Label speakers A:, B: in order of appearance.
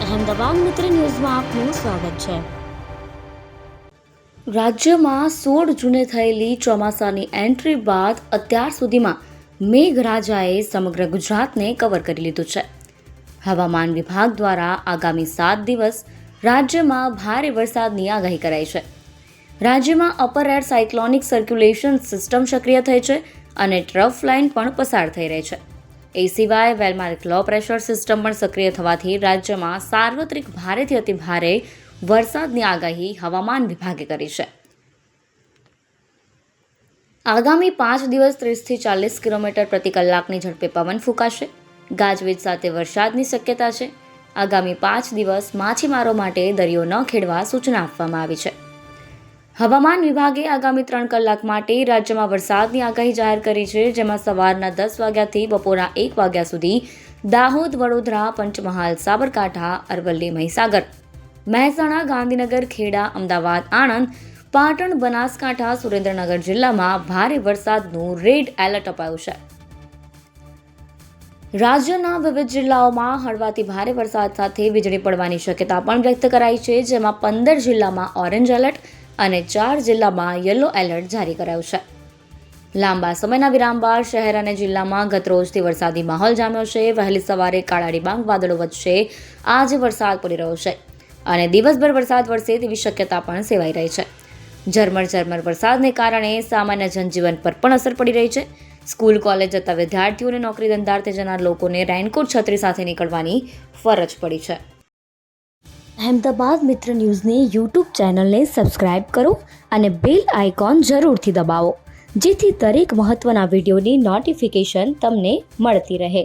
A: અહેમદાબાદ મિત્ર ન્યૂઝમાં આપનું સ્વાગત છે। રાજ્યમાં 16 જૂને થયેલી ચોમાસાની એન્ટ્રી બાદ અત્યાર સુધીમાં મેઘરાજાએ સમગ્ર ગુજરાતને કવર કરી લીધું છે। હવામાન વિભાગ દ્વારા આગામી 7 દિવસ રાજ્યમાં ભારે વરસાદની આગાહી કરાઈ છે। રાજ્યમાં upper air cyclonic circulation system સક્રિય થઈ છે અને ટ્રફ લાઇન પણ પસાર થઈ રહી છે। એ સિવાય વેલમાર્ક લો પ્રેશર સિસ્ટમ પણ સક્રિય થવાથી રાજ્યમાં સાર્વત્રિક ભારેથી અતિ ભારે વરસાદની આગાહી હવામાન વિભાગે કરી છે। આગામી 5 દિવસ 30થી 40 કિલોમીટર પ્રતિ કલાકની ઝડપે પવન ફૂંકાશે। ગાજવીજ સાથે વરસાદની શક્યતા છે। આગામી 5 દિવસ માછીમારો માટે દરિયો ન ખેડવા સૂચના આપવામાં આવી છે। હવામાન વિભાગે આગામી 3 કલાક માટે રાજ્યમાં વરસાદની આગાહી જાહેર કરી છે, જેમાં સવારના 10 વાગ્યાથી બપોરના 1 વાગ્યા સુધી દાહોદ, વડોદરા, પંચમહાલ, સાબરકાંઠા, અરવલ્લી, મહીસાગર, મહેસાણા, ગાંધીનગર, ખેડા, અમદાવાદ, આણંદ, પાટણ, બનાસકાંઠા, સુરેન્દ્રનગર જિલ્લામાં ભારે વરસાદનું રેડ એલર્ટ અપાયું છે। રાજ્યના વિવિધ જિલ્લાઓમાં હળવાથી ભારે વરસાદ સાથે વીજળી પડવાની શક્યતા પણ વ્યક્ત કરાઈ છે, જેમાં 15 જિલ્લામાં ઓરેન્જ એલર્ટ અને 4 જિલ્લામાં યલો એલર્ટ જારી કરાયું છે। લાંબા સમયના વિરામ બાદ શહેર અને જિલ્લામાં ગતરોજથી વરસાદી માહોલ જામ્યો છે। વહેલી સવારે કાળા ડિબાંગ વાદળો વચ્ચે આજે વરસાદ પડી રહ્યો છે અને દિવસભર વરસાદ વરસે તેવી શક્યતા પણ સેવાઈ રહી છે। ઝરમર વરસાદને કારણે સામાન્ય જનજીવન પર પણ અસર પડી રહી છે। સ્કૂલ કોલેજ જતા વિદ્યાર્થીઓને નોકરી ધંધાર્થે જનાર લોકોને રેનકોટ છત્રી સાથે નીકળવાની ફરજ પડી છે। અહેમદાબાદ મિત્ર ન્યૂઝની યુટ્યુબ ચેનલને સબસ્ક્રાઇબ કરો અને બેલ આઇકોન જરૂરથી દબાવો, જેથી દરેક મહત્ત્વના વિડીયોની નોટિફિકેશન તમને મળતી રહે।